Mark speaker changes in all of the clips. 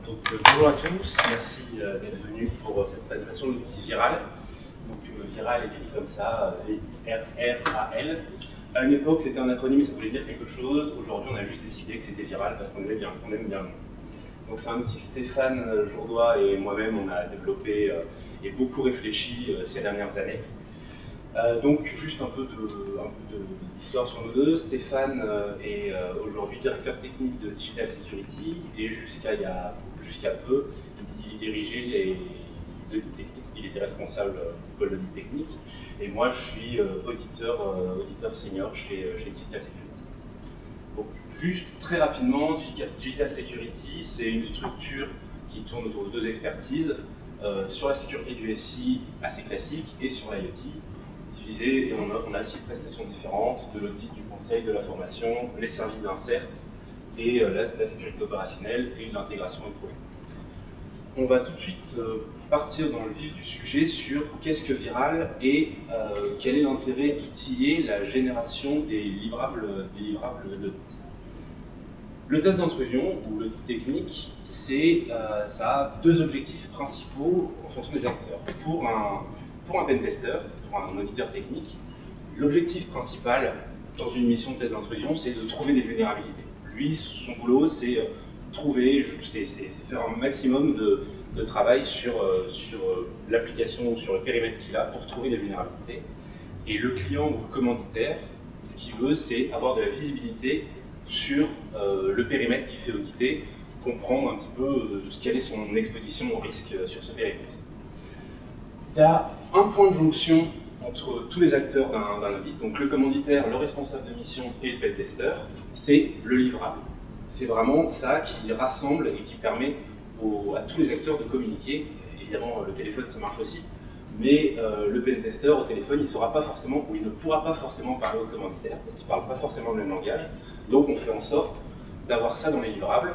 Speaker 1: Bonjour à tous, merci d'être venus pour cette présentation de l'outil Viral. Donc Viral écrit comme ça, V-R-R-A-L. À une époque c'était un acronyme, ça voulait dire quelque chose. Aujourd'hui on a juste décidé que c'était Viral parce qu'on aime bien le nom. Donc c'est un outil que Stéphane Jourdois et moi-même on a développé et beaucoup réfléchi ces dernières années. Donc juste un peu d'histoire sur nous deux. Stéphane est aujourd'hui directeur technique de Digital Security et jusqu'à peu, il dirigeait les audits techniques. Il était responsable du pôle audit technique et moi je suis auditeur senior chez Digital Security. Donc juste très rapidement, Digital Security c'est une structure qui tourne autour de deux expertises, sur la sécurité du SI assez classique et sur l'IoT. Divisé, et on a 6 prestations différentes, de l'audit, du conseil, de la formation, les services d'insert et la sécurité opérationnelle et l'intégration et projet. On va tout de suite partir dans le vif du sujet sur qu'est-ce que Viral et quel est l'intérêt d'outiller la génération des livrables d'audit. Le test d'intrusion ou l'audit technique, ça a deux objectifs principaux en fonction des acteurs. Pour un pentester, pour un auditeur technique, l'objectif principal dans une mission de test d'intrusion, c'est de trouver des vulnérabilités. Lui, son boulot, c'est trouver, c'est faire un maximum de travail sur l'application, sur le périmètre qu'il a pour trouver des vulnérabilités. Et le client ou le commanditaire, ce qu'il veut, c'est avoir de la visibilité sur le périmètre qu'il fait auditer, comprendre un petit peu quelle est son exposition au risque sur ce périmètre. Il y a un point de jonction entre tous les acteurs d'un audit, donc le commanditaire, le responsable de mission et le pentester, c'est le livrable. C'est vraiment ça qui rassemble et qui permet à tous les acteurs de communiquer. Évidemment, le téléphone, ça marche aussi, mais le pentester au téléphone, il saura pas forcément, ou il ne pourra pas forcément parler au commanditaire, parce qu'il ne parle pas forcément le même langage. Donc on fait en sorte d'avoir ça dans les livrables.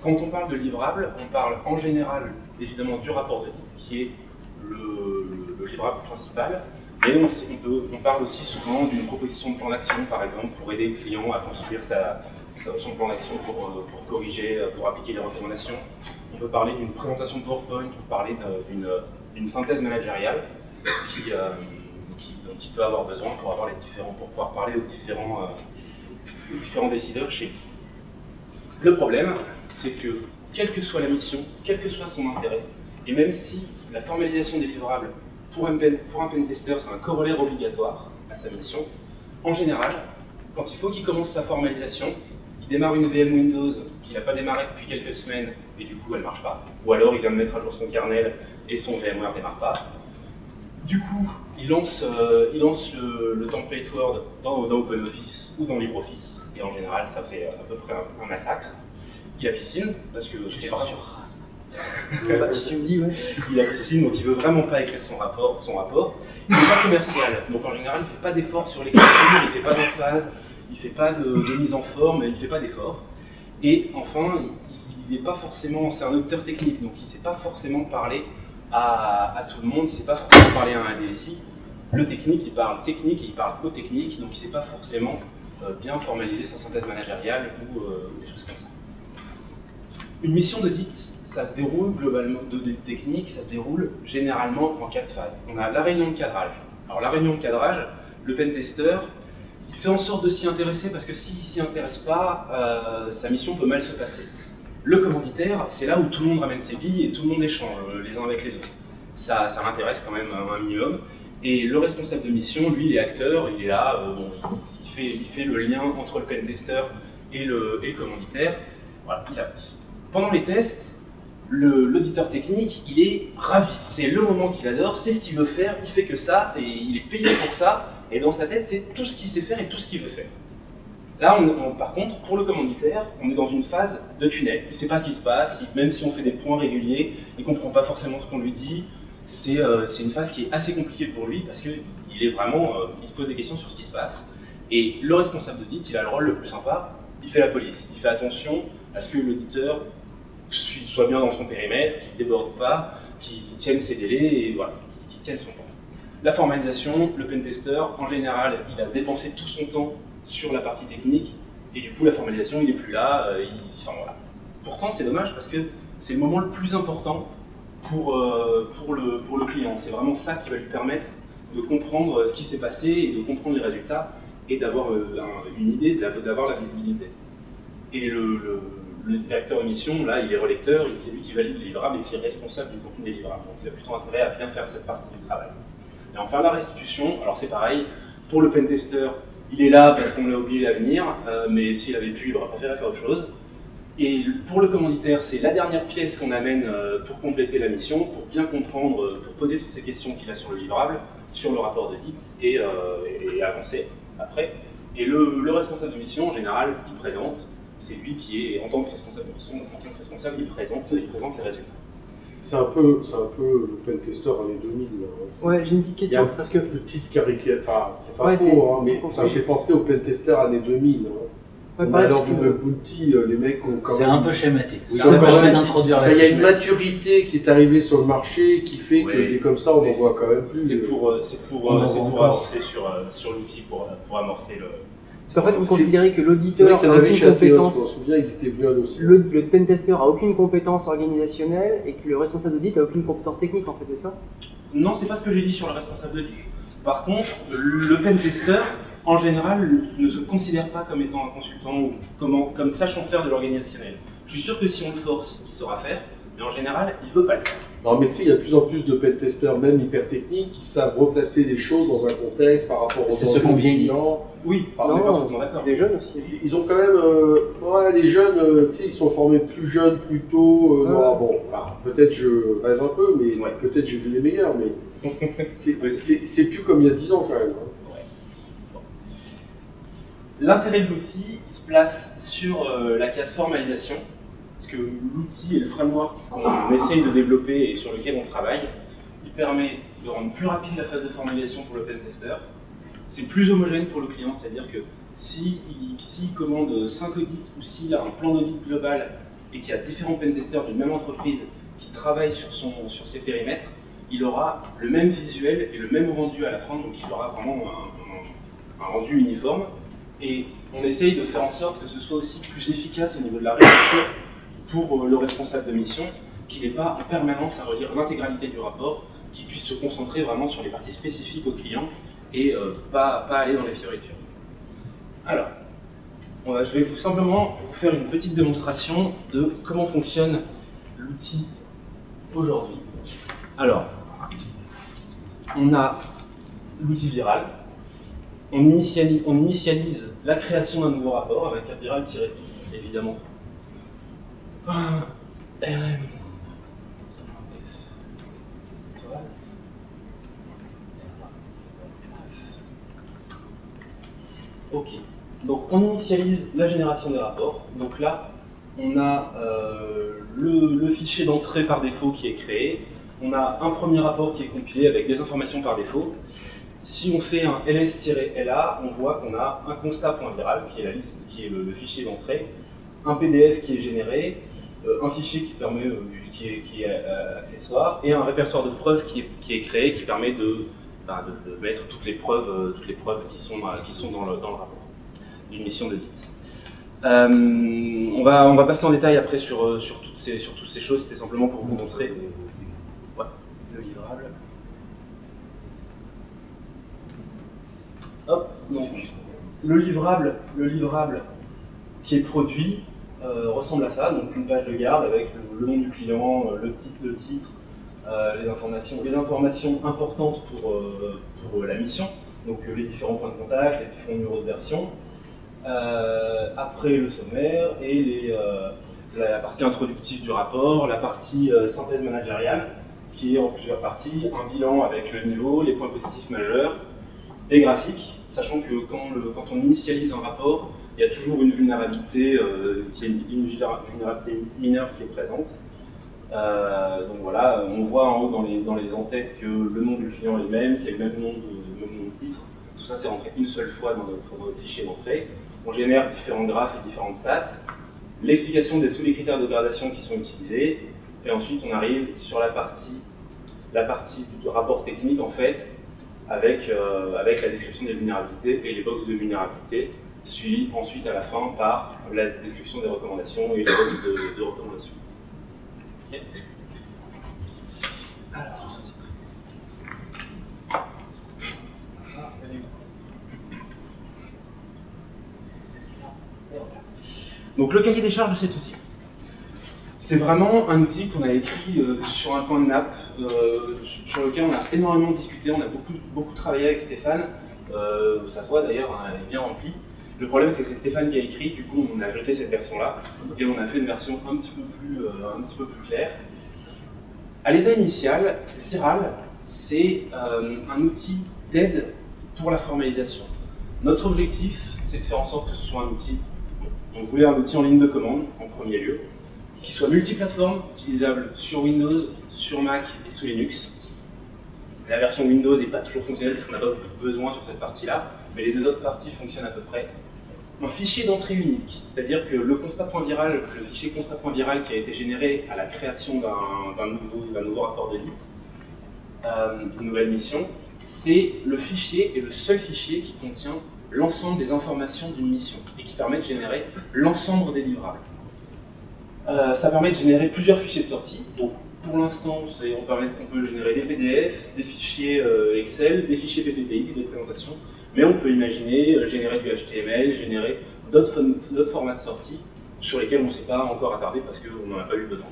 Speaker 1: Quand on parle de livrables, on parle en général, évidemment, du rapport d'audit, qui est le livrable principal, mais on parle aussi souvent d'une proposition de plan d'action, par exemple, pour aider le client à construire son plan d'action pour corriger, pour appliquer les recommandations. On peut parler d'une présentation de PowerPoint, on peut parler d'une synthèse managériale dont il peut avoir besoin pour pouvoir parler aux différents décideurs chez lui. Le problème, c'est que quelle que soit la mission, quel que soit son intérêt, et même si la formalisation des livrables pour un pentester, c'est un corollaire obligatoire à sa mission, en général, quand il faut qu'il commence sa formalisation, il démarre une VM Windows qu'il n'a pas démarré depuis quelques semaines et du coup elle ne marche pas. Ou alors il vient de mettre à jour son kernel et son VMware ne démarre pas. Du coup, il lance le template Word dans OpenOffice ou dans LibreOffice. Et en général, ça fait à peu près un massacre. Il a piscine, parce que c'est vraiment...
Speaker 2: Si tu me dis, ouais.
Speaker 1: Il a piscine, donc il veut vraiment pas écrire son rapport. Il n'est pas commercial, donc en général il ne fait pas d'efforts sur l'écriture, il ne fait pas d'emphase, il ne fait pas de mise en forme, il ne fait pas d'efforts. Et enfin, il n'est pas forcément, c'est un auditeur technique, donc il ne sait pas forcément parler à tout le monde, il ne sait pas forcément parler à un DSI. Le technique, il parle technique et il parle au technique, donc il ne sait pas forcément bien formaliser sa synthèse managériale ou des choses comme ça. Une mission d'audit, ça se déroule globalement, d'audit technique, ça se déroule généralement en 4 phases. On a la réunion de cadrage. Alors la réunion de cadrage, le pentester, il fait en sorte de s'y intéresser parce que s'il ne s'y intéresse pas, sa mission peut mal se passer. Le commanditaire, c'est là où tout le monde ramène ses billes et tout le monde échange les uns avec les autres. Ça l'intéresse quand même un minimum. Et le responsable de mission, lui, il est acteur, il est là, il fait le lien entre le pentester et le commanditaire. Voilà, il avance. Pendant les tests, l'auditeur technique, il est ravi. C'est le moment qu'il adore, c'est ce qu'il veut faire, il fait que ça, il est payé pour ça, et dans sa tête, c'est tout ce qu'il sait faire et tout ce qu'il veut faire. Là, par contre, pour le commanditaire, on est dans une phase de tunnel. Il ne sait pas ce qui se passe, même si on fait des points réguliers, il ne comprend pas forcément ce qu'on lui dit. C'est une phase qui est assez compliquée pour lui parce qu'il il se pose des questions sur ce qui se passe. Et le responsable d'audit, il a le rôle le plus sympa, il fait la police. Il fait attention à ce que l'auditeur soit bien dans son périmètre, qu'il ne déborde pas, qu'il tienne ses délais et voilà, qu'il tienne son temps. La formalisation, le pentester, en général, il a dépensé tout son temps sur la partie technique et du coup la formalisation, il n'est plus là. Enfin, voilà. Pourtant, c'est dommage parce que c'est le moment le plus important pour le client. C'est vraiment ça qui va lui permettre de comprendre ce qui s'est passé et de comprendre les résultats et d'avoir une idée, d'avoir la visibilité. Et le directeur de mission, là, il est relecteur, c'est lui qui valide les livrables et qui est responsable du contenu des livrables. Donc il a plutôt intérêt à bien faire cette partie du travail. Et enfin, la restitution, alors c'est pareil, pour le pentester, il est là parce qu'on l'a obligé à venir, mais s'il avait pu, il aurait préféré faire autre chose. Et pour le commanditaire, c'est la dernière pièce qu'on amène pour compléter la mission, pour bien comprendre, pour poser toutes ces questions qu'il a sur le livrable, sur le rapport d'audit et avancer après. Et le responsable de mission, en général, il présente. C'est lui qui est, en tant que responsable de mission, en tant que responsable, il présente les résultats.
Speaker 3: C'est un peu le pentester années 2000.
Speaker 2: Ouais, j'ai une petite question, c'est parce que...
Speaker 3: Petite caricature, enfin, c'est pas faux, hein, mais ça me fait penser au pentester années 2000. Hein.
Speaker 2: Ouais,
Speaker 3: alors du bug bounty, les mecs ont quand même...
Speaker 4: C'est un peu schématique.
Speaker 3: Oui,
Speaker 4: ça permet d'introduire la
Speaker 3: il y a une maturité qui est arrivée sur le marché qui fait que des comme ça, on en voit quand même plus.
Speaker 1: C'est pour avancer sur l'outil, pour amorcer le...
Speaker 2: Parce qu'en fait, vous considérez que l'auditeur n'a aucune compétence... Le pentester n'a aucune compétence organisationnelle et que le responsable d'audit n'a aucune compétence technique, en fait, c'est ça?
Speaker 1: Non, c'est pas ce que j'ai dit sur le responsable d'audit. Par contre, le pentester, en général, ne se considère pas comme étant un consultant ou comme sachant faire de l'organisationnel. Je suis sûr que si on le force, il saura faire, mais en général, il ne veut pas le faire.
Speaker 3: Non, mais tu sais, il y a de plus en plus de pentesters, même hyper techniques, qui savent replacer les choses dans un contexte par rapport aux
Speaker 4: clients.
Speaker 1: Oui, on est parfaitement d'accord.
Speaker 2: Les jeunes aussi.
Speaker 3: Ils ont quand même, les jeunes, tu sais, ils sont formés plus jeunes, plus tôt. Bon, enfin, peut-être je rêve un peu, mais peut-être j'ai vu les meilleurs, mais c'est plus comme il y a 10 ans quand même. Hein.
Speaker 1: Ouais. Bon. L'intérêt de l'outil, il se place sur la case formalisation. Parce que l'outil et le framework qu'on essaye de développer et sur lequel on travaille, il permet de rendre plus rapide la phase de formalisation pour le pentester. C'est plus homogène pour le client, c'est-à-dire que s'il commande 5 audits ou s'il a un plan d'audit global et qu'il y a différents pentesters d'une même entreprise qui travaillent sur ses périmètres, il aura le même visuel et le même rendu à la fin, donc il aura vraiment un rendu uniforme. Et on essaye de faire en sorte que ce soit aussi plus efficace au niveau de la rédaction pour le responsable de mission, qu'il n'ait pas en permanence à relire l'intégralité du rapport, qu'il puisse se concentrer vraiment sur les parties spécifiques au client et pas aller dans les fioritures. Alors, je vais simplement vous faire une petite démonstration de comment fonctionne l'outil aujourd'hui. Alors, on a l'outil Viral. On initialise la création d'un nouveau rapport avec un Viral-i, évidemment. RM. Ok, donc on initialise la génération des rapports. Donc là, on a le fichier d'entrée par défaut qui est créé. On a un premier rapport qui est compilé avec des informations par défaut. Si on fait un ls-la, on voit qu'on a un constat.viral qui est la liste, qui est le fichier d'entrée, un PDF qui est généré, un fichier qui est accessoire et un répertoire de preuves qui est créé, qui permet de mettre toutes les preuves qui sont dans le rapport d'une mission d'audit. On va passer en détail après sur toutes ces choses. C'était simplement pour vous montrer le livrable. Hop, donc le livrable qui est produit ressemble à ça, donc une page de garde avec le nom du client, le titre, les informations importantes pour la mission, donc les différents points de contact, les différents numéros de version, après le sommaire et la partie introductive du rapport, la partie synthèse managériale qui est en plusieurs parties, un bilan avec le niveau, les points positifs majeurs, des graphiques, sachant que quand on initialise un rapport, il y a toujours une vulnérabilité qui est une vulnérabilité mineure qui est présente. Donc voilà, on voit en haut dans les en-têtes que le nom du client est le même, c'est le même nom de titre. Tout ça c'est rentré une seule fois dans notre fichier d'entrée. On génère différents graphes et différentes stats, l'explication de tous les critères de gradation qui sont utilisés, et ensuite on arrive sur la partie du rapport technique en fait, avec la description des vulnérabilités et les box de vulnérabilité, suivi ensuite à la fin par la description des recommandations et les box de recommandations. Alors, donc le cahier des charges de cet outil. C'est vraiment un outil qu'on a écrit sur un coin de nappe, sur lequel on a énormément discuté, on a beaucoup travaillé avec Stéphane. Ça se voit d'ailleurs, hein, elle est bien remplie. Le problème, c'est que c'est Stéphane qui a écrit, du coup on a jeté cette version-là, et on a fait une version un petit peu plus claire. À l'état initial, Viral, c'est un outil d'aide pour la formalisation. Notre objectif, c'est de faire en sorte que ce soit un outil, on voulait un outil en ligne de commande, en premier lieu, qui soit multiplateforme, utilisable sur Windows, sur Mac et sous Linux. La version Windows n'est pas toujours fonctionnelle parce qu'on n'a pas beaucoup de besoin sur cette partie-là, mais les deux autres parties fonctionnent à peu près. Un fichier d'entrée unique, c'est-à-dire que le constat.viral, le fichier constat.viral qui a été généré à la création d'un nouveau rapport d'audit, une nouvelle mission, c'est le fichier et le seul fichier qui contient l'ensemble des informations d'une mission et qui permet de générer l'ensemble des livrables. Ça permet de générer plusieurs fichiers de sortie. Donc, pour l'instant, on peut générer des PDF, des fichiers Excel, des fichiers PPTX, des présentations, mais on peut imaginer générer du HTML, générer d'autres formats de sortie sur lesquels on ne s'est pas encore attardé parce qu'on n'en a pas eu besoin.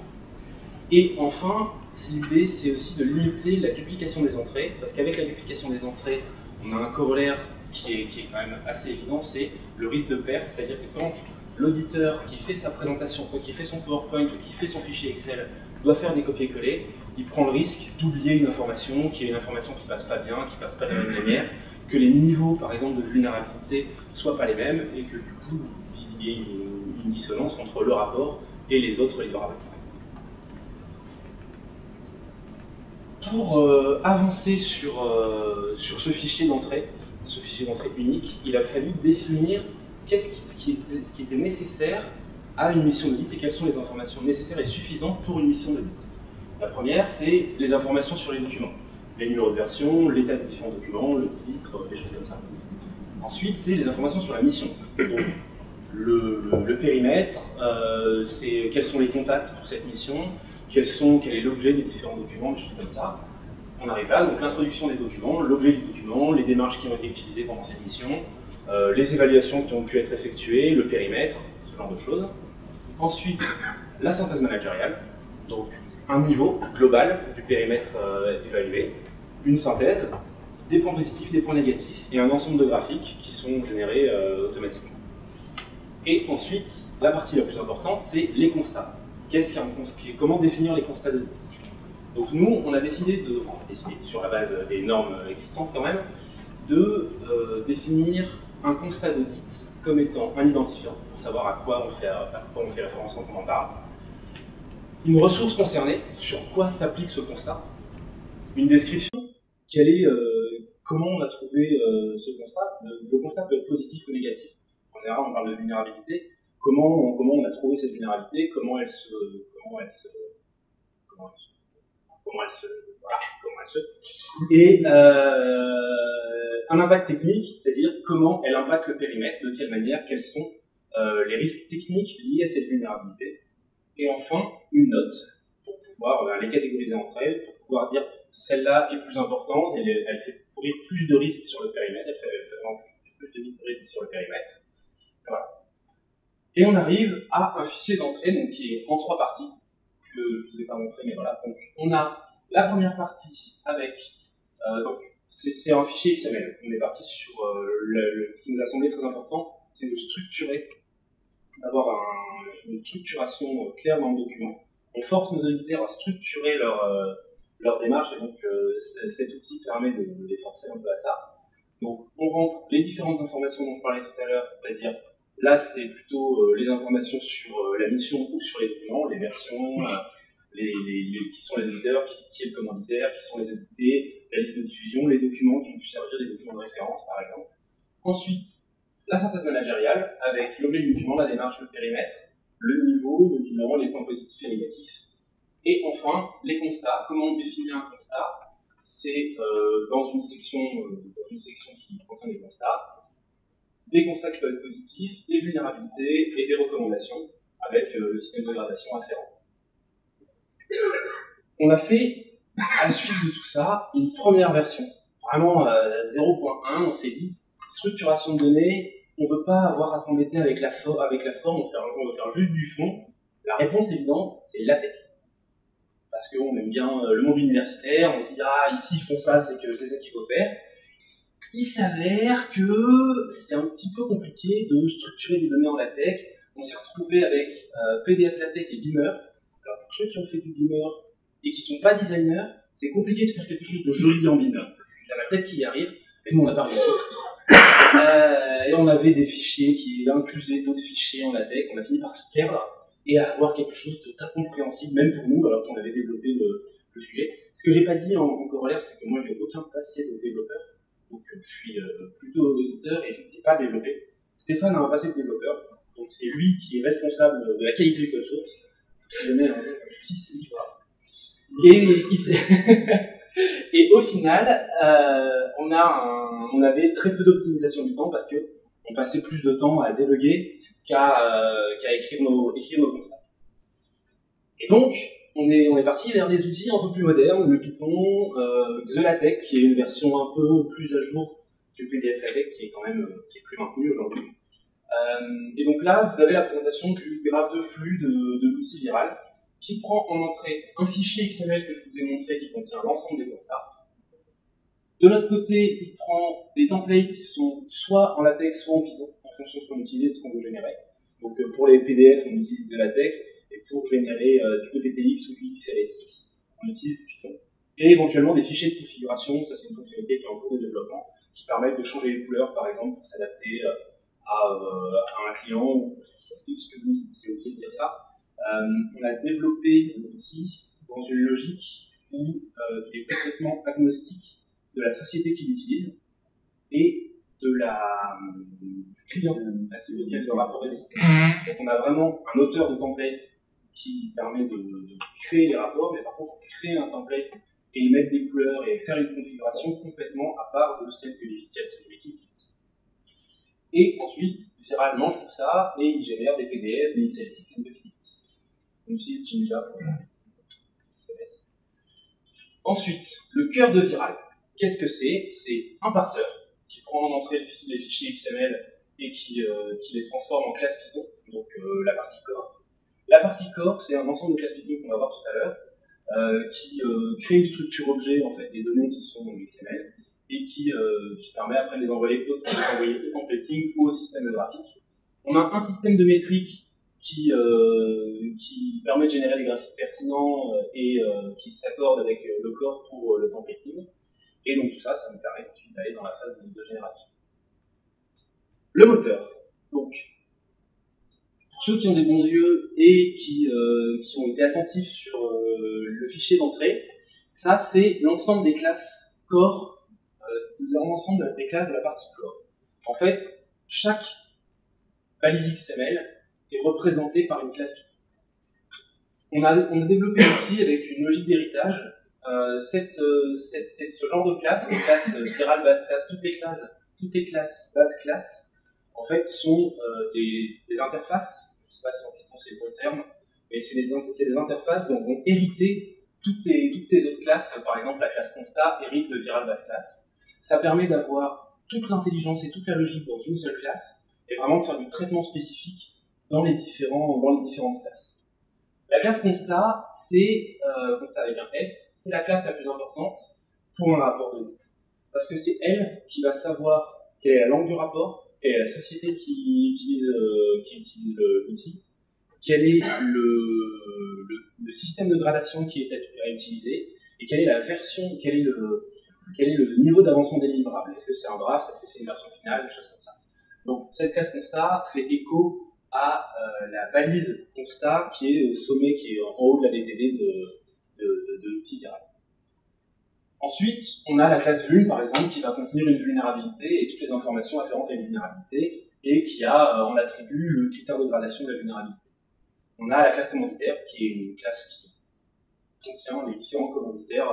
Speaker 1: Et enfin, l'idée, c'est aussi de limiter la duplication des entrées, parce qu'avec la duplication des entrées, on a un corollaire qui est quand même assez évident, c'est le risque de perte, c'est-à-dire que quand l'auditeur qui fait sa présentation, qui fait son PowerPoint, qui fait son fichier Excel, doit faire des copier-coller, il prend le risque d'oublier une information, qui est une information qui passe pas bien, qui passe pas de la même manière, que les niveaux, par exemple, de vulnérabilité soient pas les mêmes, et que du coup, il y ait une dissonance entre le rapport et les autres livrables. Pour avancer sur ce fichier d'entrée unique, il a fallu définir ce qui était nécessaire à une mission d'audit et quelles sont les informations nécessaires et suffisantes pour une mission d'audit. La première, c'est les informations sur les documents. Les numéros de version, l'état des différents documents, le titre, des choses comme ça. Ensuite, c'est les informations sur la mission. Donc, le périmètre, c'est quels sont les contacts pour cette mission, quel est l'objet des différents documents, des choses comme ça. On arrive là, donc l'introduction des documents, l'objet du document, les démarches qui ont été utilisées pendant cette mission, les évaluations qui ont pu être effectuées, le périmètre, ce genre de choses. Ensuite, la synthèse managériale, donc un niveau global du périmètre évalué, une synthèse, des points positifs, des points négatifs, et un ensemble de graphiques qui sont générés automatiquement. Et ensuite, la partie la plus importante, c'est les constats. Comment définir les constats d'audit? Donc nous, on a décidé, sur la base des normes existantes quand même, de définir un constat d'audit comme étant un identifiant, pour savoir à quoi on fait référence quand on en parle, une ressource concernée, sur quoi s'applique ce constat, une description, comment on a trouvé ce constat. Le constat peut être positif ou négatif. En général, on parle de vulnérabilité. Comment on a trouvé cette vulnérabilité, comment elle se et un impact technique, c'est-à-dire comment elle impacte le périmètre, de quelle manière, quels sont les risques techniques liés à cette vulnérabilité. Et enfin, une note, pour pouvoir les catégoriser entre elles, pour pouvoir dire celle-là est plus importante, elle fait courir plus de risques sur le périmètre, elle fait plus de risques sur le périmètre. Voilà. Et on arrive à un fichier d'entrée qui est en 3 parties, que je ne vous ai pas montré, mais voilà. Donc, on a la première partie avec, c'est un fichier XML. On est parti sur ce qui nous a semblé très important, c'est de structurer, d'avoir une structuration claire dans le document. On force nos auditeurs à structurer leur démarche, et donc cet outil permet de les forcer un peu à ça. Donc, on rentre les différentes informations dont je parlais tout à l'heure, c'est-à-dire là, c'est plutôt les informations sur la mission ou sur les documents, les versions, qui sont les auditeurs, qui est le commanditaire, qui sont les audités, la liste de diffusion, les documents qui ont pu servir des documents de référence, par exemple. Ensuite, la synthèse managériale, avec l'objet du document, la démarche, le périmètre, le niveau, le bilan, les points positifs et négatifs. Et enfin, les constats. Comment on définit un constat? C'est dans une section qui contient des constats qui peuvent être positifs, des vulnérabilités et des recommandations avec le système de gradation afférent. on a fait, à la suite de tout ça, une première version. Vraiment 0.1, on s'est dit, structuration de données, on ne veut pas avoir à s'embêter avec la forme, on veut faire juste du fond. La réponse évidente, c'est LaTeX. Parce qu'on aime bien le monde universitaire, on se dit, ah, ici ils font ça, c'est que c'est ça qu'il faut faire. Il s'avère que c'est un petit peu compliqué de structurer des données en LaTeX. On s'est retrouvé avec PDF LaTeX et Beamer. Alors pour ceux qui ont fait du Beamer et qui ne sont pas designers, c'est compliqué de faire quelque chose de joli en Beamer. Il y en a peut-être qui y arrivent, mais nous on n'a pas réussi. Et on avait des fichiers qui inclusaient d'autres fichiers en LaTeX. On a fini par se perdre et avoir quelque chose de très compréhensible, même pour nous, alors qu'on avait développé le sujet. Ce que j'ai pas dit en corollaire, c'est que moi j'ai aucun passé de développeur. Donc je suis plutôt auditeur et je ne sais pas développer. Stéphane a un passé de développeur, donc c'est lui qui est responsable de la qualité du code source. Si jamais un souci, c'est lui qui va. Et au final, on avait très peu d'optimisation du temps parce que on passait plus de temps à débugger qu'à écrire nos constats. Et donc, on est parti vers des outils un peu plus modernes, le Python, The LaTeX, qui est une version un peu plus à jour que le PDF LaTeX, qui est quand même qui est plus maintenu aujourd'hui. Et donc là, vous avez la présentation du graphe de flux de l'outil Viral, qui prend en entrée un fichier XML que je vous ai montré qui contient l'ensemble des constats. De l'autre côté, il prend des templates qui sont soit en LaTeX, soit en Python, en fonction de ce qu'on utilise et de ce qu'on veut générer. Donc pour les PDF, on utilise de LaTeX, et pour générer du PPTX ou du XLSX, on utilise Python. Et éventuellement des fichiers de configuration, ça c'est une fonctionnalité qui est en cours de développement, qui permettent de changer les couleurs par exemple pour s'adapter à un client, ou ce que vous c'est ok de dire ça. On a développé l'outil dans une logique où il est complètement agnostique de la société qui l'utilise et de du client avec lequel se rapporter les systèmes. Donc on a vraiment un auteur de template qui permet de créer les rapports, mais par contre créer un template et y mettre des couleurs et faire une configuration complètement à part de celle que l'utilité utilise. Et ensuite, Viral mange tout ça et il génère des PDF, des XLSX et des PPTX. On utilise Jinja pour Ensuite, le cœur de Viral. Qu'est-ce que c'est? C'est un parseur qui prend en entrée les fichiers XML et qui les transforme en classe Python, donc la partie core. La partie core, c'est un ensemble de classes Python qu'on va voir tout à l'heure, qui crée une structure objet, en fait, des données qui sont XML, et qui permet après de les envoyer au templating ou au système graphique. On a un système de métriques qui permet de générer des graphiques pertinents et qui s'accorde avec le core pour le templating. Et donc tout ça, ça nous permet ensuite d'aller dans la phase de génération. Le moteur. Donc, pour ceux qui ont des bons yeux et qui ont été attentifs sur le fichier d'entrée, ça c'est l'ensemble des classes core, l'ensemble des classes de la partie core. En fait, chaque balise XML est représentée par une classe Python. On a développé l'outil avec une logique d'héritage. Ce genre de classe, les classes Viral base class, toutes les classes base class, en fait, sont des interfaces. Je ne sais pas si en Python c'est le bon terme, mais c'est des interfaces dont vont hériter toutes les autres classes. Par exemple, la classe constat hérite de Viral base class. Ça permet d'avoir toute l'intelligence et toute la logique dans une seule classe, et vraiment de faire du traitement spécifique dans les différentes classes. La classe constat, c'est constat avec un S, c'est la classe la plus importante pour un rapport de date. Parce que c'est elle qui va savoir quelle est la langue du rapport, quelle est la société qui utilise l'outil, quel est le système de gradation qui est à utiliser, et quelle est la version, quel est le niveau d'avancement des livrables. Est-ce que c'est un draft, est-ce que c'est une version finale, des choses comme ça. Donc cette classe constat fait écho à la balise constat qui est au sommet, qui est en haut de la DTD de l'outil Viral. Ensuite, on a la classe vuln, par exemple, qui va contenir une vulnérabilité et toutes les informations afférentes à une vulnérabilité, et qui en attribue le critère de gradation de la vulnérabilité. On a la classe commanditaire, qui est une classe qui contient les différents commanditaires,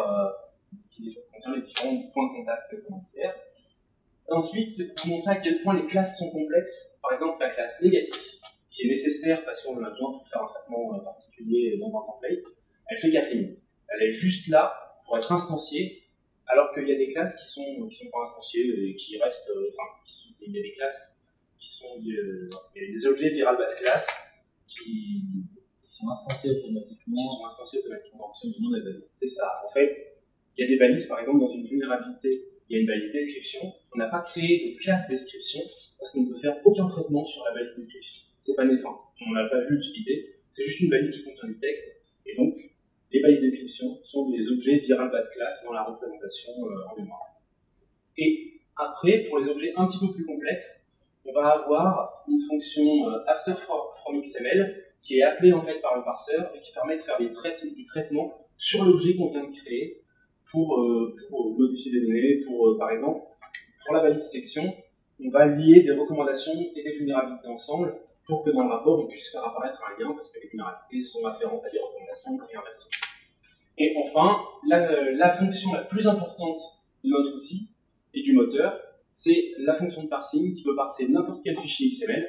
Speaker 1: qui contient les différents points de contact commanditaires. Ensuite, c'est pour montrer à quel point les classes sont complexes. Par exemple, la classe négative, qui est nécessaire parce qu'on en a besoin pour faire un traitement particulier dans un template, elle fait 4 lignes. Elle est juste là pour être instanciée, alors qu'il y a des classes qui sont pas instanciées et qui restent, il y a des classes qui sont, il y a des objets viral base class qui
Speaker 4: sont instanciés automatiquement.
Speaker 1: C'est ça. En fait, il y a des balises, par exemple, dans une vulnérabilité, il y a une balise description. On n'a pas créé de classe description parce qu'on ne peut faire aucun traitement sur la balise description. C'est pas néfin. On n'a pas vu l'utilité. C'est juste une balise qui contient du texte. Et donc, les balises description sont des objets viral base class dans la représentation en mémoire. Et après, pour les objets un petit peu plus complexes, on va avoir une fonction after from XML qui est appelée en fait par le parseur et qui permet de faire du traitement sur l'objet qu'on vient de créer pour modifier des données, par exemple, pour la balise section, on va lier des recommandations et des vulnérabilités ensemble pour que dans le rapport, on puisse faire apparaître un lien parce que les vulnérabilités sont afférentes à des recommandations et inversement. Et enfin, la fonction la plus importante de notre outil et du moteur, c'est la fonction de parsing qui peut parser n'importe quel fichier XML.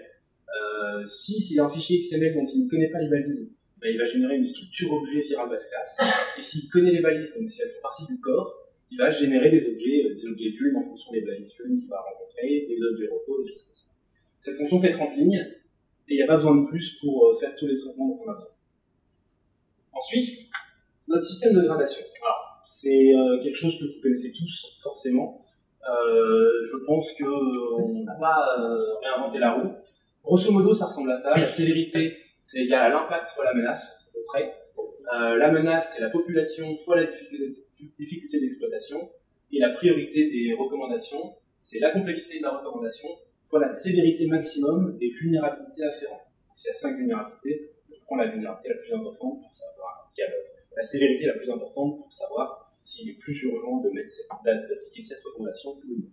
Speaker 1: Si c'est un fichier XML dont il ne connaît pas les balises, ben, il va générer une structure objet viral base class. Et s'il connaît les balises, donc si elles font partie du corps, il va générer des objets vulnes en fonction des balises vulnes qu'il va rencontrer, des objets repos, des choses comme ça. Cette fonction fait 30 lignes, et il n'y a pas besoin de plus pour faire tous les traitements dont on a besoin. Ensuite, notre système de gradation. Alors, c'est quelque chose que vous connaissez tous, forcément. Je pense qu'on n'a pas réinventé la roue. Grosso modo, ça ressemble à ça. La sévérité, c'est égal à l'impact fois la menace, à peu près. La menace, c'est la population fois la difficulté d'exploitation. Et la priorité des recommandations, c'est la complexité de la recommandation fois la sévérité maximum des vulnérabilités afférentes. S'il y a 5 vulnérabilités, on prend la vulnérabilité la plus importante pour savoir, la sévérité la plus importante pour savoir s'il est plus urgent d'appliquer cette recommandation que non.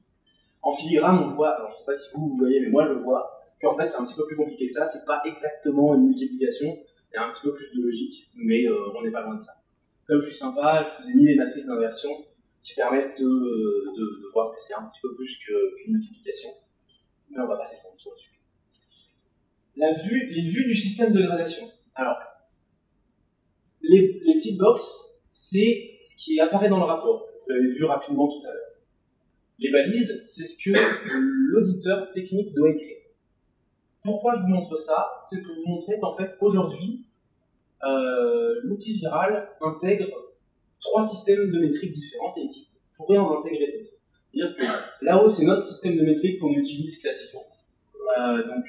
Speaker 1: En filigrane, on voit, alors je ne sais pas si vous voyez, mais moi je vois qu'en fait c'est un petit peu plus compliqué que ça, c'est pas exactement une multiplication, il y a un petit peu plus de logique, mais on n'est pas loin de ça. Comme je suis sympa, je vous ai mis les matrices d'inversion qui permettent de voir que c'est un petit peu plus qu'une multiplication, mais on va passer sur le sujet. Les vues du système de gradation. Alors, les petites boxes, c'est ce qui apparaît dans le rapport. Vous l'avez vu rapidement tout à l'heure. Les balises, c'est ce que l'auditeur technique doit écrire. Pourquoi je vous montre ça? C'est pour vous montrer qu'en fait, aujourd'hui, l'outil viral intègre 3 systèmes de métriques différentes et qui pourraient en intégrer d'autres. C'est-à-dire que là-haut, c'est notre système de métriques qu'on utilise classiquement. Donc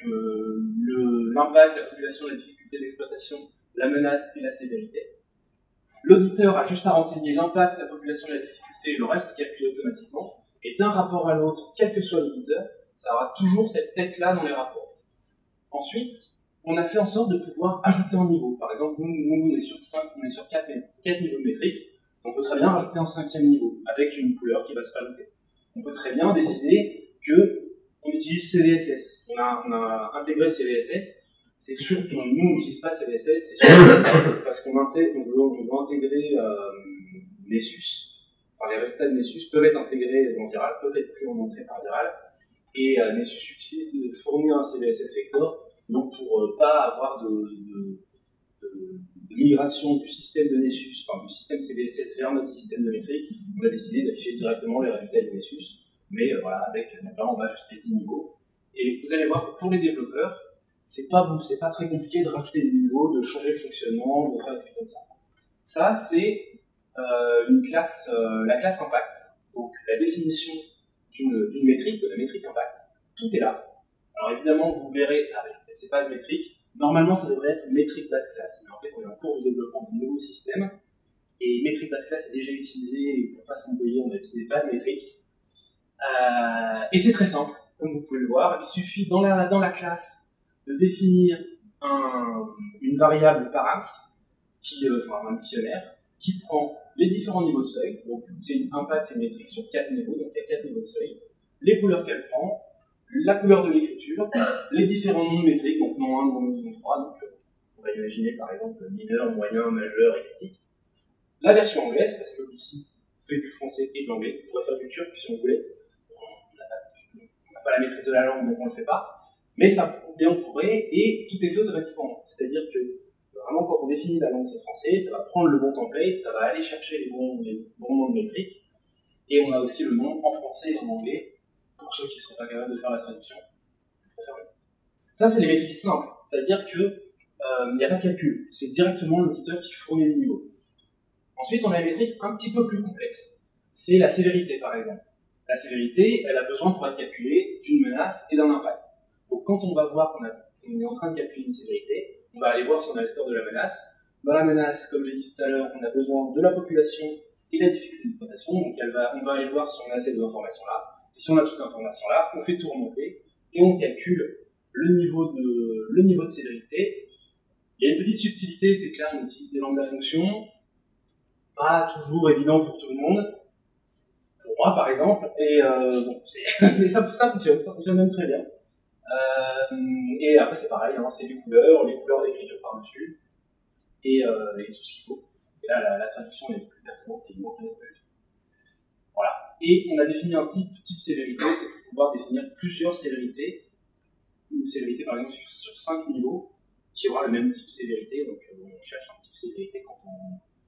Speaker 1: l'impact, la population, la difficulté d'exploitation, la menace et la sévérité. L'auditeur a juste à renseigner l'impact, la population, la difficulté et le reste est calculé automatiquement. Et d'un rapport à l'autre, quel que soit l'auditeur, ça aura toujours cette tête-là dans les rapports. Ensuite, on a fait en sorte de pouvoir ajouter un niveau. Par exemple, nous on est sur 4 niveaux de métriques. On peut très bien rajouter un 5e niveau avec une couleur qui va se rajouter. On peut très bien décider qu'on utilise CVSS. On a intégré CVSS. C'est sûr que nous, on n'utilise pas CVSS, c'est sûr parce qu'on veut intégrer Nessus. Enfin, les résultats de Nessus peuvent être intégrés dans Viral, peuvent être pris en entrée par Viral. Et Nessus fournit un CVSS vector, donc pour pas avoir de migration du système de Nessus, enfin du système CVSS vers notre système de métrique, on a décidé d'afficher directement les résultats de Nessus, mais voilà, avec là on va jusqu'à 10 niveaux. Et vous allez voir que pour les développeurs, c'est pas très compliqué de rajouter des niveaux, de changer le fonctionnement, de faire des trucs comme ça. Ça, c'est la classe impact. Donc la définition d'une métrique, de la métrique impact, tout est là. Alors évidemment, vous verrez avec ces bases métriques, normalement ça devrait être métrique base class, mais en fait on est en cours de développement d'un nouveau système, et métrique base class est déjà utilisé, et pour ne pas s'embrouiller, on a utilisé base métrique. Et c'est très simple, comme vous pouvez le voir, il suffit dans la classe de définir une variable paramètre, un dictionnaire, qui prend les différents niveaux de seuil, donc c'est une impact, c'est une métrique sur 4 niveaux, donc il y a 4 niveaux de seuil, les couleurs qu'elle prend, la couleur de l'écriture, les différents noms de métriques, donc nom 1, nom 2, nom 3, donc on va imaginer par exemple mineur, moyen, majeur et critique. La version anglaise, parce que l'outil fait du français et de l'anglais, on pourrait faire du turc si on voulait, on n'a pas la maîtrise de la langue donc on ne le fait pas, mais ça, on pourrait, et tout est fait automatiquement, c'est-à-dire que vraiment, quand on définit la langue C français, ça va prendre le bon template, ça va aller chercher les bons noms de métriques, et on a aussi le nom en français et en anglais, pour ceux qui ne seraient pas capables de faire la traduction. Ça, c'est les métriques simples, c'est-à-dire que il n'y a pas de calcul, c'est directement l'auditeur qui fournit le niveau. Ensuite, on a une métrique un petit peu plus complexe. C'est la sévérité, par exemple. La sévérité, elle a besoin pour être calculée d'une menace et d'un impact. Donc, quand on va voir qu'on est en train de calculer une sévérité, on va aller voir si on a le score de la menace. Dans la menace, comme j'ai dit tout à l'heure, on a besoin de la population et la difficulté d'exploitation. Donc, on va aller voir si on a ces deux informations-là. Et si on a toutes ces informations-là, on fait tout remonter et on calcule le niveau de sévérité. Il y a une petite subtilité, c'est clair, on utilise des lambda fonctions. Pas toujours évident pour tout le monde. Pour moi, par exemple. Et bon, mais ça fonctionne même très bien. Et après, c'est pareil, hein, c'est les couleurs d'écriture par-dessus, et tout ce qu'il faut. Et là, la traduction est plus pertinente et moins connaissable. Voilà. Et on a défini un type sévérité, c'est pour pouvoir définir plusieurs sévérités. Une sévérité, par exemple, sur 5 niveaux, qui aura le même type sévérité. Donc, on cherche un type sévérité quand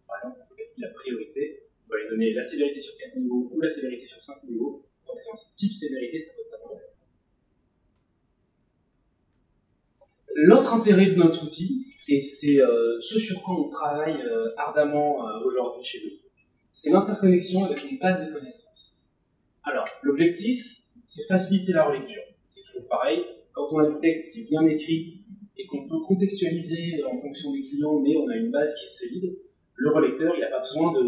Speaker 1: par exemple, on calcule la priorité. On va lui donner la sévérité sur 4 niveaux ou la sévérité sur 5 niveaux. Donc, c'est un type sévérité, ça pose pas de problème. L'autre intérêt de notre outil, et c'est ce sur quoi on travaille ardemment aujourd'hui chez nous, c'est l'interconnexion avec une base de connaissances. Alors, l'objectif, c'est faciliter la relecture. C'est toujours pareil, quand on a du texte qui est bien écrit et qu'on peut contextualiser en fonction des clients, mais on a une base qui est solide, le relecteur, il n'a pas besoin de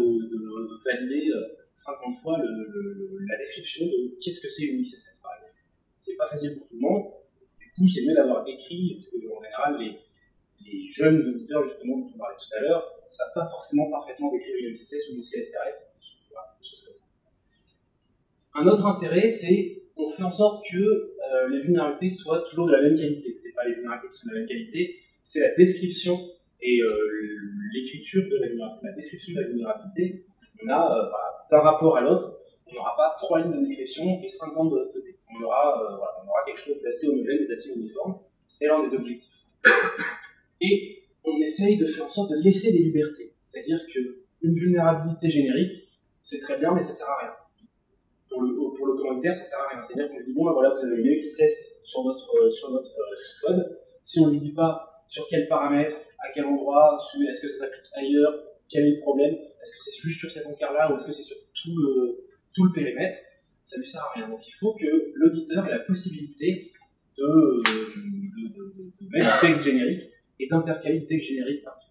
Speaker 1: valider 50 fois la description de qu'est-ce que c'est une XSS, par exemple. C'est pas facile pour tout le monde. Du coup, c'est mieux d'avoir écrit, parce qu'en général, les jeunes auditeurs, justement, dont on parlait tout à l'heure, ne savent pas forcément parfaitement décrire une XSS ou une CSRF, voilà, des choses comme ça. Un autre intérêt, c'est qu'on fait en sorte que les vulnérabilités soient toujours de la même qualité. C'est pas les vulnérabilités qui sont de la même qualité, c'est la description et l'écriture de la vulnérabilité. La description de la vulnérabilité, on a, d'un rapport à l'autre, on n'aura pas 3 lignes de description et 50 de l'autre côté. On aura quelque chose d'assez homogène et d'assez uniforme. C'est l'un des objectifs. Et on essaye de faire en sorte de laisser des libertés. C'est-à-dire qu'une vulnérabilité générique, c'est très bien, mais ça ne sert à rien. Pour le commanditaire, ça ne sert à rien. C'est-à-dire qu'on lui dit, bon, ben voilà, vous avez une XSS sur notre site web. Si on ne lui dit pas sur quel paramètre, à quel endroit, est-ce que ça s'applique ailleurs, quel est le problème, est-ce que c'est juste sur cet encart-là ou est-ce que c'est sur tout le périmètre, ça ne lui sert à rien. Donc il faut que l'auditeur ait la possibilité de mettre du texte générique et d'intercaler du texte générique partout.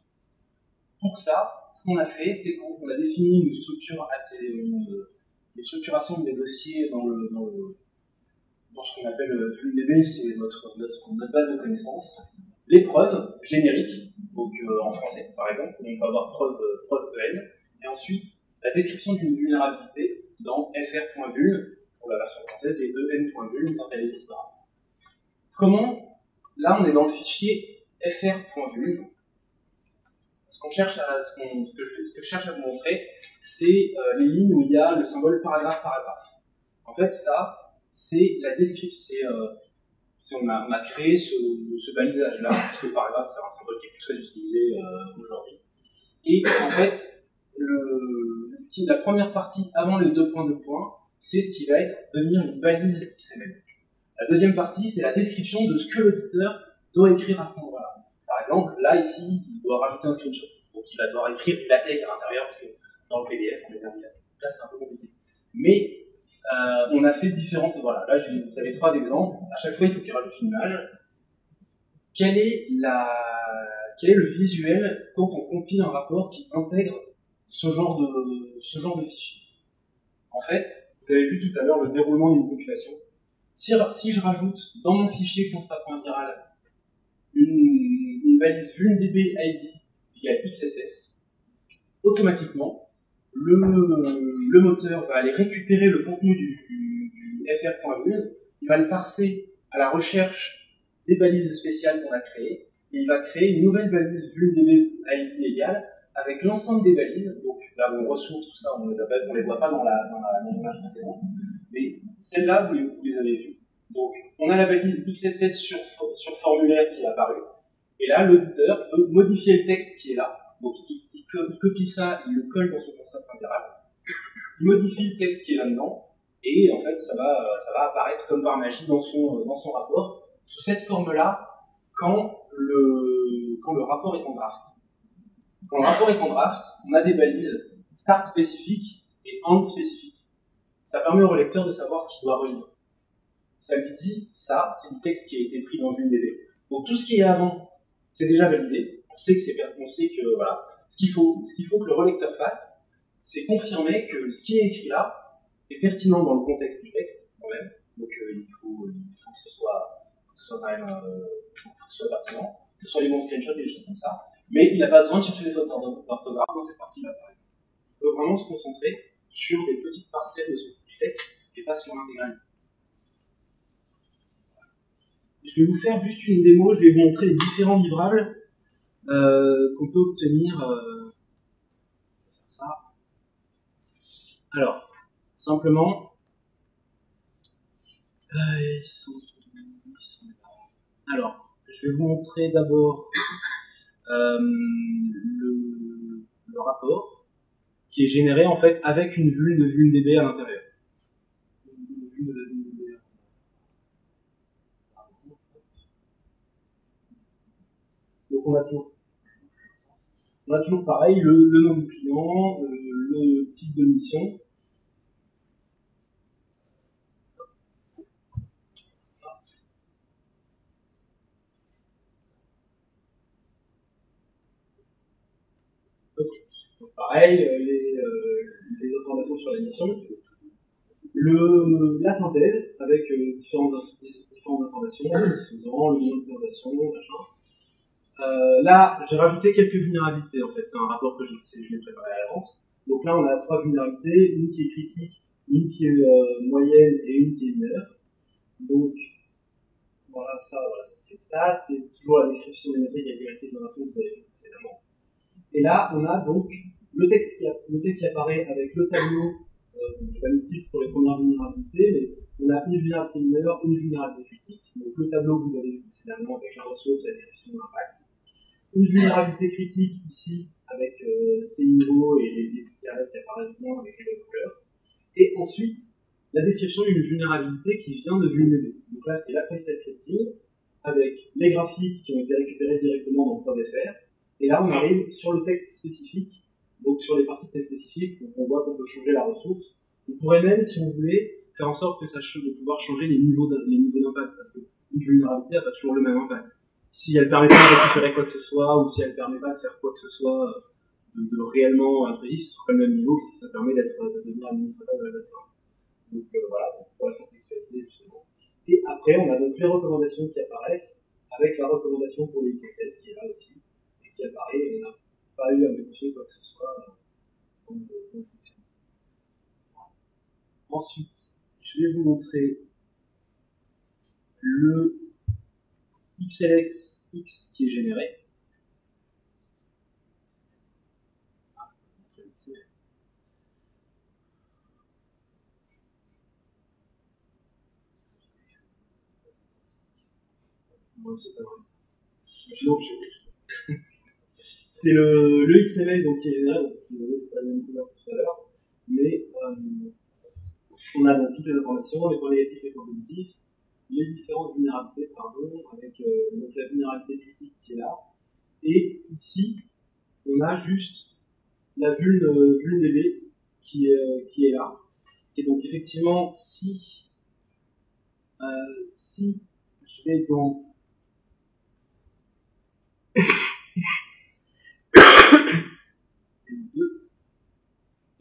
Speaker 1: Pour ça, ce qu'on a fait, c'est qu'on a défini une structuration des dossiers dans ce qu'on appelle VulDB, c'est notre base de connaissances. Les preuves génériques, donc en français par exemple, on va avoir preuve EN, et ensuite la description d'une vulnérabilité dans fr.vul pour la version française et en.vul quand elle est disparate. Comment? Là, on est dans le fichier fr.vul. Ce que je cherche à vous montrer, c'est les lignes où il y a le symbole paragraphe. En fait, ça, c'est la description. On a créé ce balisage-là, parce que le paragraphe, c'est un symbole qui est plus très utilisé aujourd'hui. Et en fait, la première partie avant les 2 points, c'est ce qui va devenir une balise XML. La deuxième partie, c'est la description de ce que l'auditeur doit écrire à cet endroit-là. Par exemple, là, ici, il doit rajouter un screenshot. Donc, il va devoir écrire du LaTeX à l'intérieur, parce que dans le PDF, on est dans LaTeX. Là, c'est un peu compliqué. Mais, on a fait différentes. Voilà, là, vous avez 3 exemples. À chaque fois, il faut qu'il rajoute une image. Quel est le visuel quand on compile un rapport qui intègre ce genre de fichier? En fait, vous avez vu tout à l'heure le déroulement d'une compilation. Si je rajoute dans mon fichier constat.viral une balise vulnDB ID égale XSS, automatiquement, le moteur va aller récupérer le contenu du fr.vul, il va le parser à la recherche des balises spéciales qu'on a créées, et il va créer une nouvelle balise vulnDB ID égale avec l'ensemble des balises. Donc là, on ressource tout ça, on ne les voit pas dans l'image précédente, mais celles-là, vous les avez vues. Donc, on a la balise XSS sur formulaire qui est apparue. Et là, l'auditeur peut modifier le texte qui est là. Donc, il copie ça, il le colle dans son constat point viral. Il modifie le texte qui est là-dedans. Et en fait, ça va apparaître comme par magie dans son rapport, sous cette forme-là, quand le rapport est en draft. Quand le rapport est en draft, on a des balises start spécifiques et end spécifiques. Ça permet au relecteur de savoir ce qu'il doit relire. Ça lui dit, ça, c'est du texte qui a été pris dans VumeDB. Donc tout ce qui est avant, c'est déjà validé. On sait que voilà, ce qu'il faut que le relecteur fasse, c'est confirmer que ce qui est écrit là est pertinent dans le contexte du texte, quand même. Donc il faut que ce soit quand même, que ce soit pertinent, que ce soit les bons screenshots et des choses comme ça. Mais il n'a pas besoin de chercher des fautes d'orthographe dans cette partie-là, par exemple. Il peut vraiment se concentrer sur des petites parcelles de son texte et pas sur l'intégralité. Je vais vous faire juste une démo, je vais vous montrer les différents livrables qu'on peut obtenir. Ça. Alors, simplement, alors, je vais vous montrer d'abord le rapport qui est généré en fait avec une vue de VumeDB à l'intérieur. Donc on a toujours pareil, le nom du client, le type de mission. Okay. Donc pareil, les informations sur la mission. La synthèse avec différentes informations, le nom de présentation, machin. Là, j'ai rajouté quelques vulnérabilités en fait. C'est un rapport que je l'ai préparé à l'avance. Donc là, on a 3 vulnérabilités, une qui est critique, une qui est moyenne et une qui est mineure. Donc voilà, ça c'est le stade, c'est toujours la description des métriques avec les informations que vous avez vues précédemment. Et là, on a donc le texte qui apparaît avec le tableau. Je n'ai pas mis de titre pour les premières vulnérabilités, mais on a une vulnérabilité mineure, une vulnérabilité critique. Donc le tableau que vous avez vu précédemment avec la ressource, la description de l'impact. Une vulnérabilité critique ici avec ces niveaux et les petits carrés qui apparaissent bien avec les bonnes couleurs. Et ensuite, la description d'une vulnérabilité qui vient de VumeDB. Donc là, c'est l'AppSet scripting avec les graphiques qui ont été récupérés directement dans le code FR. Et là, on arrive sur le texte spécifique, donc sur les parties de texte spécifiques, donc on voit qu'on peut changer la ressource. On pourrait même, si on voulait, faire en sorte de pouvoir changer les niveaux d'impact, parce qu'une vulnérabilité n'a pas toujours le même impact. Si elle ne permet pas de récupérer quoi que ce soit, ou si elle ne permet pas de faire quoi que ce soit de réellement intrusif, ce sera pas le même niveau que si ça permet de devenir administrateur de la plateforme. Donc voilà, on pourrait faire textualiser justement. Et après, on a donc les recommandations qui apparaissent, avec la recommandation pour les XSS qui est là aussi, et qui apparaît, et on n'a pas eu à modifier quoi que ce soit dans le fonctionnement. Ensuite, je vais vous montrer le XLSX qui est généré. C'est le XML donc, qui est généré, donc c'est pas la même couleur que tout à l'heure, mais on a donc toutes les informations, les points négatifs et les points positifs, les différentes vulnérabilités, avec donc la vulnérabilité critique qui est là, et ici, on a juste la VumeDB qui est là. Et donc effectivement, si je vais dans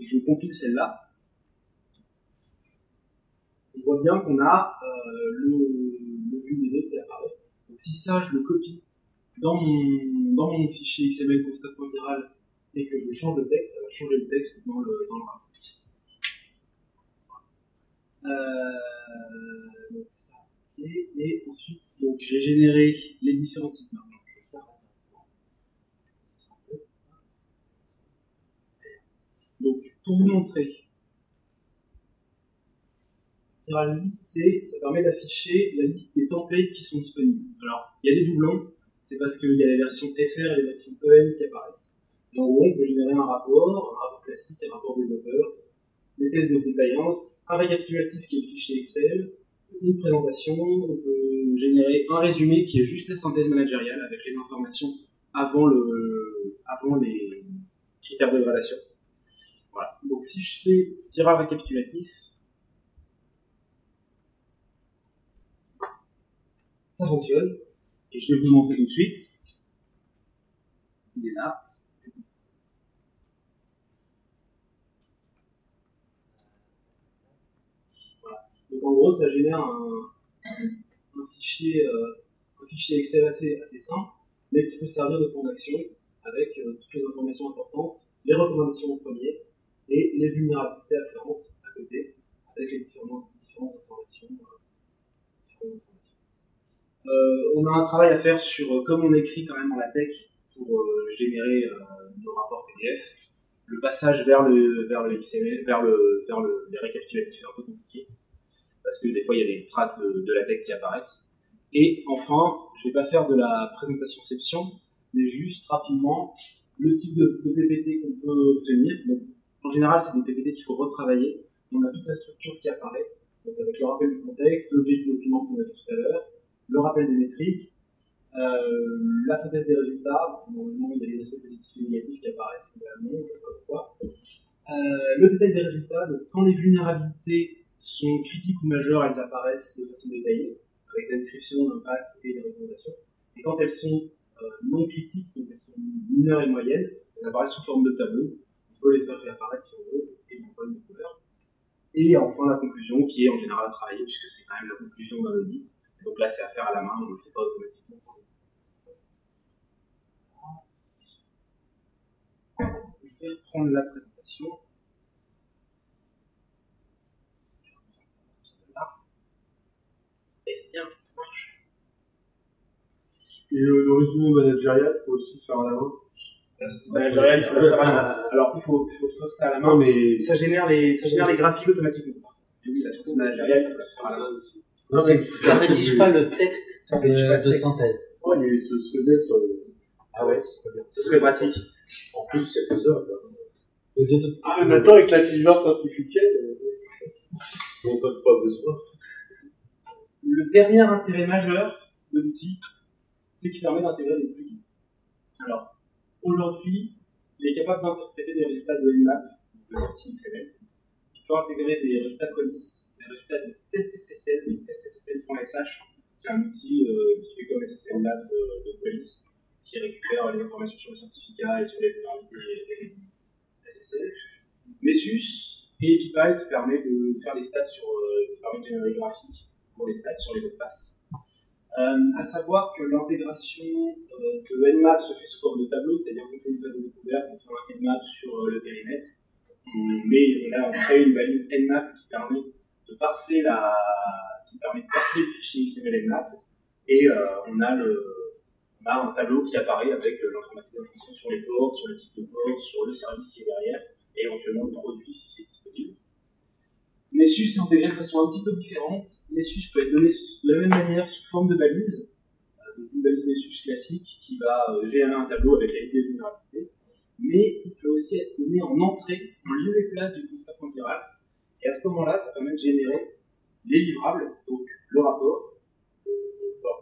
Speaker 1: et que je compile celle-là, on voit bien qu'on a le VumeDB qui apparaît. Donc si ça, je le copie dans mon fichier XML constat.viral et que je change le texte, ça va changer le texte dans le rapport. Donc ça, et ensuite, donc j'ai généré les différents types. Donc, pour vous montrer, ça permet d'afficher la liste des templates qui sont disponibles. Alors, il y a des doublons,
Speaker 5: c'est parce qu'il y a les versions FR et les versions EN qui apparaissent. Et en gros, on peut générer un rapport classique, un rapport développeur, des tests de compliance, un récapitulatif qui est le fichier Excel, une présentation, on peut générer un résumé qui est juste la synthèse managériale avec les informations avant les critères de gradation. Voilà. Donc si je fais tirage récapitulatif, ça fonctionne, et je vais vous montrer tout de suite. Il est là. Voilà. Donc en gros, ça génère un fichier Excel assez simple, mais qui peut servir de plan d'action avec toutes les informations importantes, les recommandations en premier, et les vulnérabilités afférentes à côté, avec les différentes informations. On a un travail à faire sur comment on écrit quand même dans la tech pour générer nos rapports PDF. Le passage vers le XML, vers les récapitulatifs est un peu compliqué, parce que des fois il y a des traces de la tech qui apparaissent. Et enfin, je ne vais pas faire de la présentation-ception, mais juste rapidement le type de PPT qu'on peut obtenir. Donc, en général, c'est des PPT qu'il faut retravailler. On a toute la structure qui apparaît, donc avec le rappel du contexte, l'objet du document qu'on a dit tout à l'heure, le rappel des métriques, la synthèse des résultats. Normalement, il y a des aspects positifs et négatifs qui apparaissent également, je ne sais pas pourquoi. Le détail des résultats, donc quand les vulnérabilités sont critiques ou majeures, elles apparaissent de façon détaillée, avec la description, l'impact et les recommandations. Et quand elles sont non critiques, donc elles sont mineures et moyennes, elles apparaissent sous forme de tableau. On peut les faire réapparaître si on veut, et en colonne de couleur. Et enfin la conclusion, qui est en général à travailler, puisque c'est quand même la conclusion d'un audit. Donc là, c'est à faire à la main, on ne le fait pas automatiquement. Je vais reprendre la présentation. Est-ce bien ça marche?
Speaker 3: Et le résumé managérial, il faut aussi le faire à la main.
Speaker 5: Managérial, il faut le faire à la main. Alors, il faut faire ça à la main, mais ça génère les graphiques automatiquement. Et oui, la synthèse managériale, il faut la faire à la main.
Speaker 4: Non, mais ça ne rédige pas le texte de synthèse.
Speaker 3: Ouais, mais ce serait bien sur le...
Speaker 5: Ah ouais, ce serait bien. Ce serait pratique.
Speaker 3: En plus, c'est faisable. Maintenant, avec l'intelligence artificielle, on n'a pas besoin.
Speaker 5: Le dernier intérêt majeur de l'outil, c'est qu'il permet d'intégrer des plugins. Alors, aujourd'hui, il est capable d'interpréter des résultats de Nmap, de sortie XML. Il peut intégrer des résultats colis, des résultats de test SSL, de testssl.sh, qui est un outil qui fait comme SSL Lab de police, qui récupère les informations sur le certificat et sur les vulnérabilités SSL. Messus et Epipy qui permet de faire des stats qui permet de générer des graphiques pour les stats sur les mots de passe. À savoir que l'intégration de Nmap se fait sous forme de tableau, c'est-à-dire qu'on fait une phase de découverte, on fait un Nmap sur le périmètre, mais on crée une balise Nmap qui permet de parser le fichier XML Nmap, et on a un tableau qui apparaît avec l'information sur les ports, sur le type de port, sur le service qui est derrière, et éventuellement le produit si c'est disponible. Messus est intégré de façon un petit peu différente. Messus peut être donné de la même manière sous forme de balise, une balise Messus classique qui va générer un tableau avec la liste des vulnérabilités, mais il peut aussi être donné en entrée, en lieu et place du constat viral. Et à ce moment-là, ça permet de générer les livrables, donc le rapport,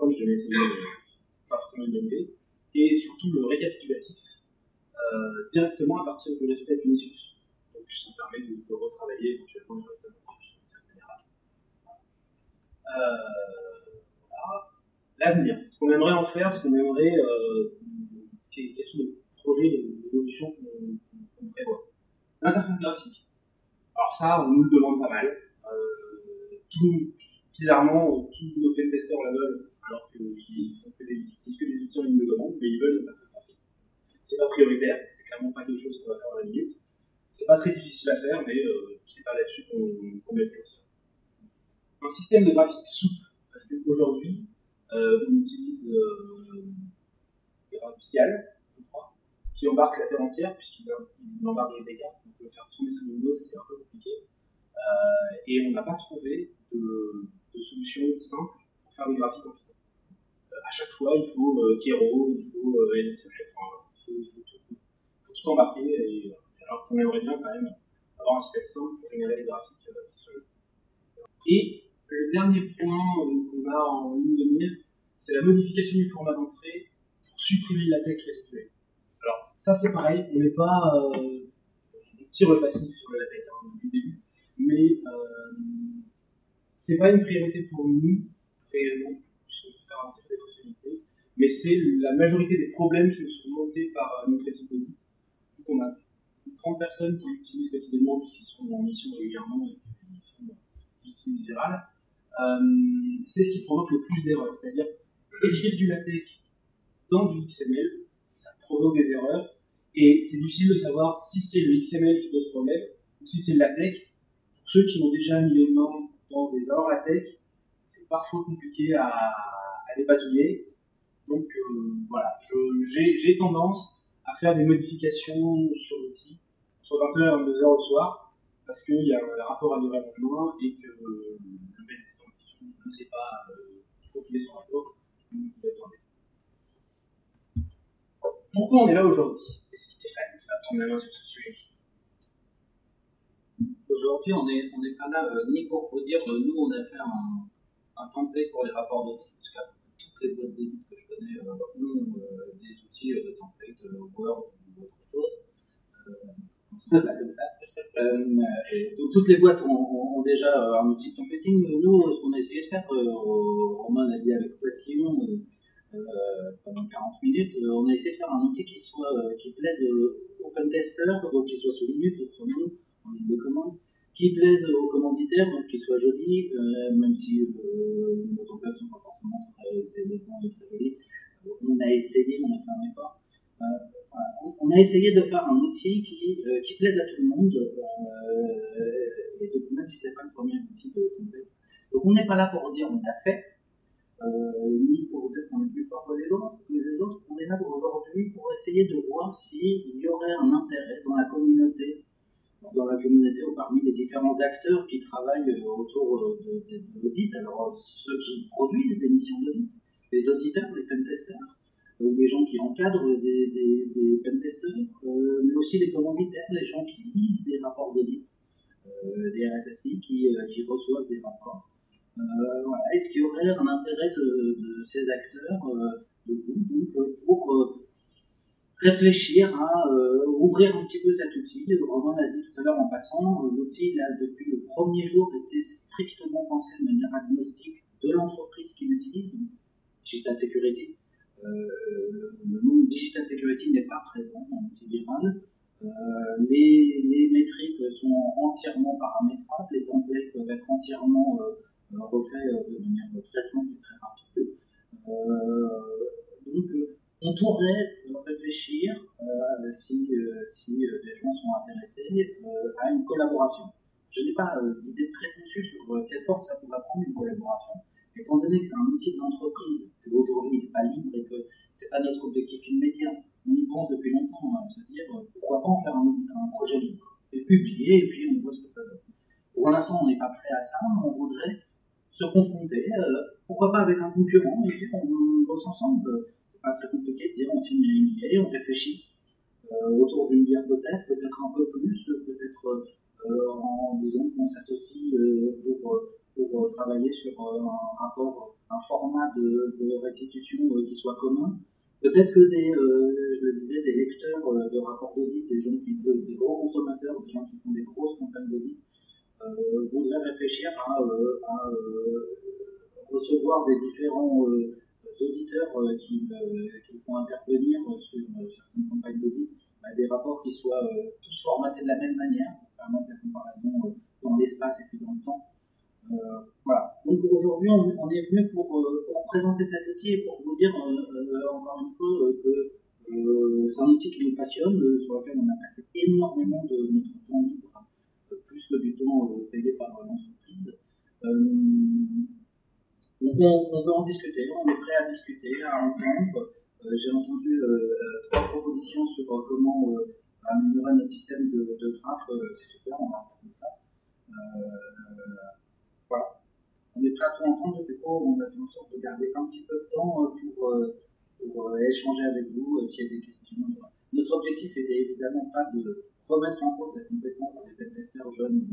Speaker 5: comme je l'ai essayé, pas forcément une bonne idée, et surtout le récapitulatif directement à partir du résultat du Messus. Donc ça permet de retravailler éventuellement le résultat de Messus de cette manière-là. Voilà. L'avenir, ce qu'on aimerait en faire, ce qui est une question de projet, des évolutions qu'on prévoit. L'interface graphique. Alors ça, on nous le demande pas mal. Bizarrement, tous nos pentesters la veulent, alors qu'ils utilisent que des outils en ligne de commande, mais ils veulent une interface graphique. C'est pas prioritaire, c'est clairement pas quelque chose qu'on va faire dans la minute. C'est pas très difficile à faire, mais c'est pas là-dessus qu'on met le curseur. Un système de graphique souple, parce qu'aujourd'hui, on utilise Pascal, je crois, qui embarque la terre entière, puisqu'il embarque les dégâts. Donc le faire tourner sous Windows, c'est un peu compliqué. Et on n'a pas trouvé de solution simple pour faire des graphiques en Python. à chaque fois, il faut Kero, il faut LSEF, il faut tout embarquer, et alors qu'on aimerait bien quand même avoir un système simple pour générer les graphiques qui se jouent. Et le dernier point qu'on a en ligne de mire, c'est la modification du format d'entrée pour supprimer la tech résiduelle. Alors, ça c'est pareil, on n'est pas on tire le passif sur la tech depuis le début, mais c'est pas une priorité pour nous, réellement, puisqu'on peut faire avancer des fonctionnalités, mais c'est la majorité des problèmes qui nous sont montés par notre équipe d'audit. Donc on a 30 personnes qui l'utilisent quotidiennement, puisqu'ils sont en mission régulièrement et qui font l'utilisation virale. C'est ce qui provoque le plus d'erreurs, c'est-à-dire écrire du LaTeX dans du XML, ça provoque des erreurs, et c'est difficile de savoir si c'est le XML qui pose problème ou si c'est le LaTeX. Pour ceux qui ont déjà mis les mains dans des erreurs LaTeX, c'est parfois compliqué à dépatouiller. Donc voilà, j'ai tendance à faire des modifications sur l'outil entre 21h et 22h le soir, parce qu'il y a un rapport à livrer le lendemain et que le bénéfice en question ne sait pas faut qu'il est sur un rapport, donc il va attendre. Pourquoi on est là aujourd'hui? Et c'est Stéphane qui va prendre la main sur ce sujet.
Speaker 4: Aujourd'hui, on n'est pas là ni pour vous dire, nous on a fait un template pour les rapports d'audit, parce que toutes les boîtes d'audit que je connais ont des outils de template, Word ou autre chose. On se met là comme ça. Donc toutes les boîtes ont déjà un outil de templating. Nous, ce qu'on a essayé de faire, Romain l'a dit avec passion, pendant 40 minutes, on a essayé de faire un outil qui plaise aux pentesters, donc qui soit sous Linux ou sur nous, en ligne de commande, qui plaise aux commanditaires, donc qui soit joli, même si nos templates ne sont pas forcément très élégants et très jolis. On a essayé, on a fait un effort. On a essayé de faire un outil qui plaise à tout le monde, et donc même si ce n'est pas le premier outil de template. Donc on n'est pas là pour dire on l'a fait, ni pour dire qu'on est plus fort que les autres. On est là aujourd'hui pour essayer de voir s'il y aurait un intérêt dans la communauté ou parmi les différents acteurs qui travaillent autour de l'audit. Alors ceux qui produisent des missions d'audit, les auditeurs, les pentesters, ou les gens qui encadrent des pentesters, mais aussi les commanditaires, les gens qui lisent des rapports d'audit, les RSSI qui reçoivent des rapports. Voilà. Est-ce qu'il y aurait un intérêt de ces acteurs pour réfléchir à ouvrir un petit peu cet outil? Romain l'a dit tout à l'heure en passant, l'outil là, depuis le premier jour était strictement pensé de manière agnostique de l'entreprise qui l'utilise, Digital Security. Le nom Digital Security n'est pas présent dans l'outil viral. Les métriques sont entièrement paramétrables, les templates peuvent être entièrement refaits de manière très simple et très rapide. Donc on pourrait réfléchir, si des gens sont intéressés, à une collaboration. Je n'ai pas d'idée préconçue sur quelle forme ça pourrait prendre une collaboration, étant donné que c'est un outil de l'entreprise, qu'aujourd'hui il n'est pas libre et que ce n'est pas notre objectif immédiat. On y pense depuis longtemps, à se dire pourquoi pas en faire un projet libre, et publier, et puis on voit ce que ça donne. Pour l'instant, on n'est pas prêt à ça, mais on voudrait se confronter, pourquoi pas avec un concurrent, et dire on bosse ensemble. C'est pas très compliqué de dire on signe un NDA, on réfléchit autour d'une bière peut-être un peu plus, peut-être en disant qu'on s'associe pour travailler sur un format de restitution qui soit commun. Peut-être que je le disais, des lecteurs de rapports d'audit, des gros consommateurs, des gens qui font des grosses campagnes d'audit, voudraient réfléchir à recevoir des différents auditeurs qui font intervenir sur certaines campagnes d'audit, des rapports qui soient tous formatés de la même manière, pour permettre la comparaison dans l'espace et puis dans le temps. Voilà. Donc aujourd'hui, on est venu pour présenter cet outil et pour vous dire encore une fois que c'est un outil qui nous passionne, sur lequel on a passé énormément de notre temps libre, plus que du temps payé par l'entreprise. Donc on veut en discuter, on est prêt à discuter, à entendre. J'ai entendu 3 propositions sur comment améliorer notre système de graphes. C'est super, on va entendre ça. Voilà. On est prêt à tout entendre du coup. dispos, on a fait en sorte de garder un petit peu de temps pour échanger avec vous s'il y a des questions. Notre objectif était évidemment pas de remettre en cause la compétence des pentesters jeunes